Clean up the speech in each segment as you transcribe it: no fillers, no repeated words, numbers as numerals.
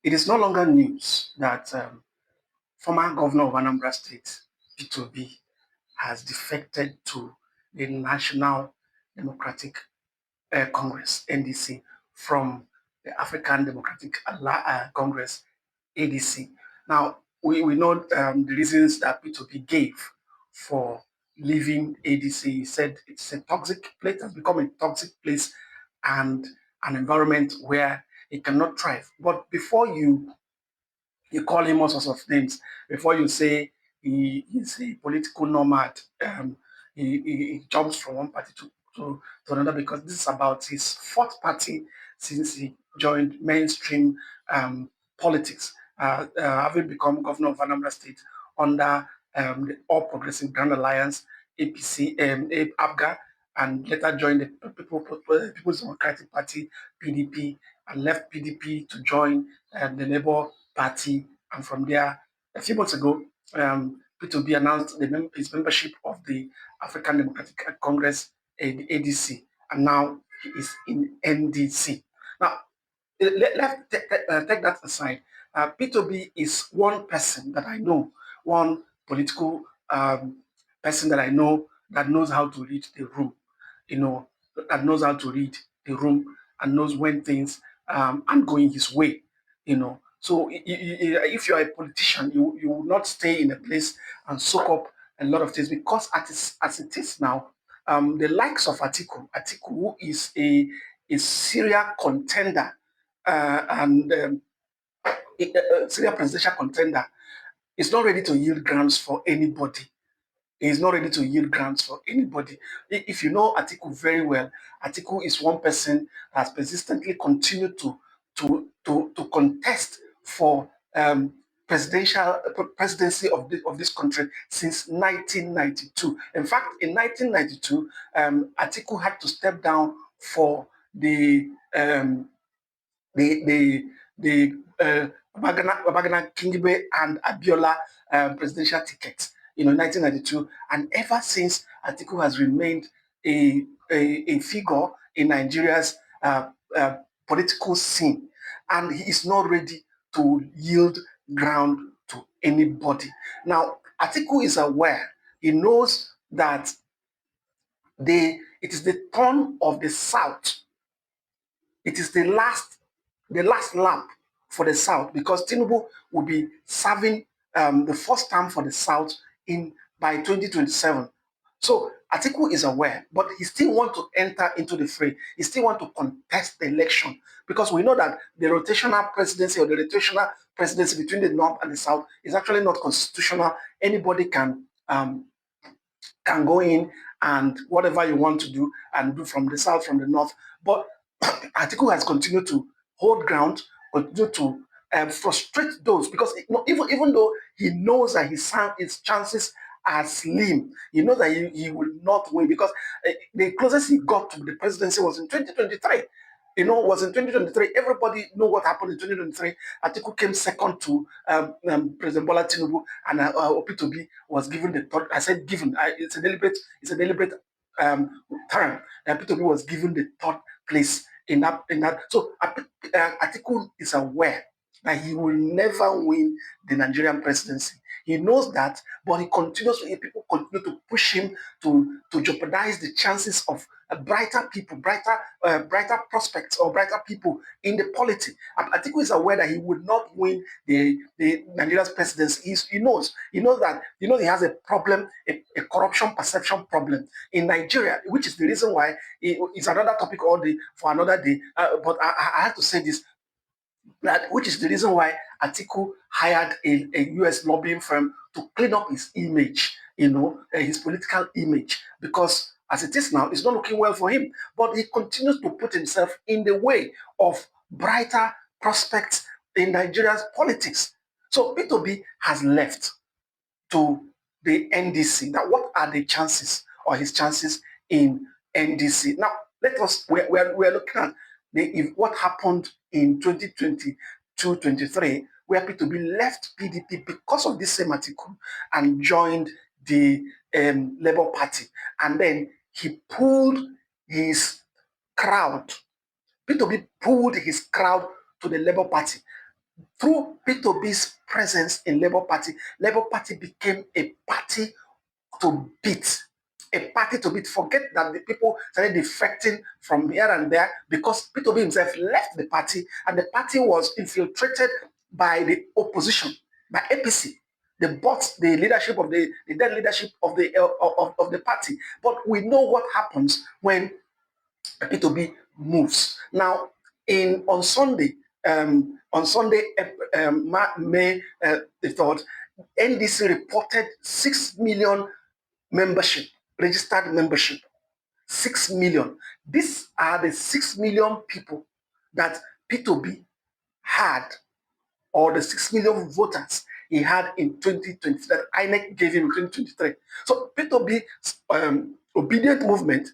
It is no longer news that former governor of Anambra State, P2B, has defected to the National Democratic Congress, NDC, from the African Democratic Congress, ADC. Now, we know the reasons that P2B gave for leaving ADC. He said it's a toxic place, it has become a toxic place and an environment where it cannot thrive. But before you call him all sorts of names, before you say he's a political nomad, he jumps from one party to another, because this is about his fourth party since he joined mainstream politics, having become governor of Anambra State under the All Progressive Grand Alliance, APC, ABGA, and later joined the People's Democratic Party, PDP, and left PDP to join the Labour Party. And from there, a few months ago, P2B announced his membership of the African Democratic Congress, the ADC, and now he is in NDC. Now, let's take that aside. P2B is one person that I know, one political person that I know that knows how to read the room, that knows how to read the room and knows when things aren't going his way, So if you're a politician, you will not stay in a place and soak up a lot of things, because as it is now, the likes of Atiku, who is a serial contender and senior presidential contender, is not ready to yield grants for anybody. He's not ready to yield grants for anybody. If you know Atiku very well, Atiku is one person that has persistently continued to contest for presidential presidency of this country since 1992. In fact, in 1992, Atiku had to step down for the Babagana Kingibe and Abiola presidential tickets, 1992, and ever since Atiku has remained a figure in Nigeria's political scene, and he is not ready to yield ground to anybody. Now, Atiku is aware; he knows that it is the turn of the South. It is the last lap for the South, because Tinubu will be serving the first term for the South in by 2027. So Atiku is aware, but he still want to enter into the fray. He still want to contest the election, because we know that the rotational presidency, or the rotational presidency between the North and the South, is actually not constitutional. Anybody can go in and whatever you want to do, and do from the South, from the North. But Atiku has continued to hold ground, continue to frustrate those, because even though he knows that his chances are slim, he knows that he will not win, because the closest he got to the presidency was in 2023. Was in 2023. Everybody know what happened in 2023. Atiku came second to President Bola Tinubu, and Opitobi was given the third. I said given. It's a deliberate term. Opitobi was given the third place in that. So Atiku is aware that he will never win the Nigerian presidency. He knows that, but people continue to push him to jeopardize the chances of brighter people, brighter prospects, or brighter people in the polity. Atiku is aware that he would not win the Nigeria's presidency. He knows that he has a problem, a corruption perception problem in Nigeria, which is the reason why it's another topic for another day. But I have to say this, that which is the reason why Atiku hired a US lobbying firm to clean up his image, his political image, because as it is now, it's not looking well for him. But he continues to put himself in the way of brighter prospects in Nigeria's politics. So P2B has left to the NDC. Now, what are the chances, or his chances in NDC? Now, we're looking at what happened in 2022-23, where P2B left PDP because of this same article and joined the Labour Party, and then he pulled his crowd. P2B pulled his crowd to the Labour Party. Through P2B's presence in Labour Party became a party to beat. A party to beat. Forget that the people started defecting from here and there because P2B himself left the party and the party was infiltrated by the opposition, by APC. They bought the leadership of the then leadership of the party. But we know what happens when P2B moves. Now, in on Sunday, May the 3rd, NDC reported 6 million membership, registered membership. 6 million. These are the 6 million people that P2B had, or the 6 million voters he had in 2020 that INEC gave him in 2023. So P2B's obedient movement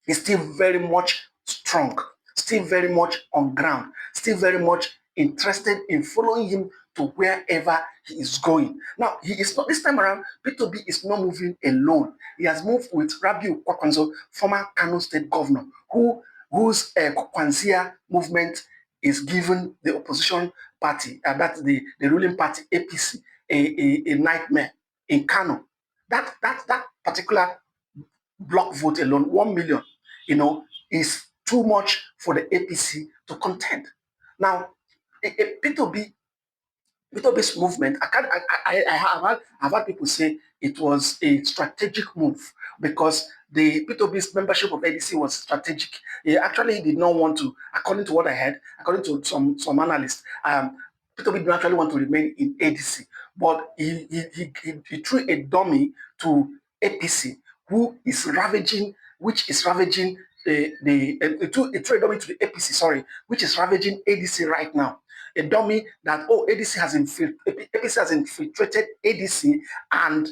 is still very much strong, still very much on ground, still very much interested in following him to wherever he is going. Now, he is not, this time around, P2B is not moving alone. He has moved with Rabiu Kwankwanso, former Kano State governor, whose Kwanzaa movement is giving the opposition party, that's the ruling party, APC, a nightmare in Kano. That particular block vote alone, 1 million, is too much for the APC to contend. Now, P2B's movement, I've had people say it was a strategic move because the P2B's membership of ADC was strategic. He actually did not want to, according to what I heard, according to some analysts, P2B didn't actually want to remain in ADC, but he threw a dummy to APC, which is ravaging it threw a dummy to the APC, sorry, which is ravaging ADC right now. A dummy that APC has infiltrated ADC, and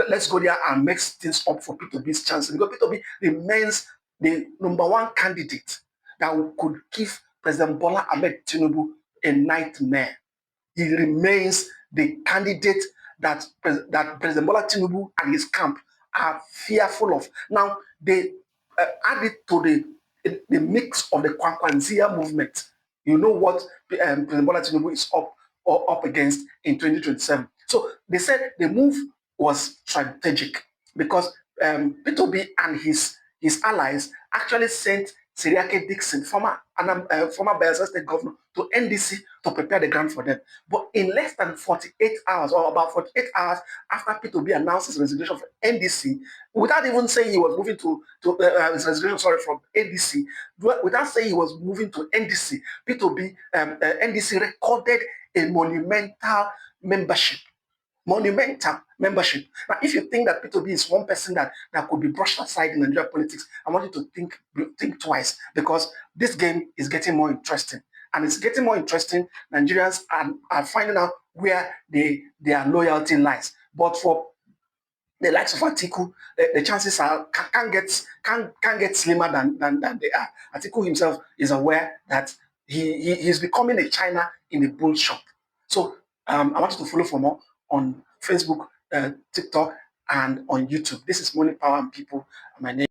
let's go there and make things up for P2B's chances, because P2B remains the number one candidate that could give President Bola Ahmed Tinubu a nightmare. He remains the candidate that President Bola Tinubu and his camp are fearful of. Now, they add it to the mix of the Kwankwanzaa movement. You know what President Bola Tinubu is up against in 2027. So they said the move was strategic because P2B and his allies actually sent Siriake Dixon, former Bayelsa State governor, to NDC to prepare the ground for them. But in less than 48 hours, or about 48 hours after P2B announced his resignation from NDC, without even saying he was moving to his resignation, sorry, from NDC, without saying he was moving to NDC, P2B, NDC recorded a membership monumental membership. Now, if you think that P2B is one person that could be brushed aside in Nigerian politics, I want you to think twice, because this game is getting more interesting. And it's getting more interesting. Nigerians are finding out where their loyalty lies. But for the likes of Atiku, the chances are can't get slimmer than they are. Atiku himself is aware that he's becoming a China in a bull shop. So I want you to follow for more on Facebook, TikTok, and on YouTube. This is Money, Power, and People. My name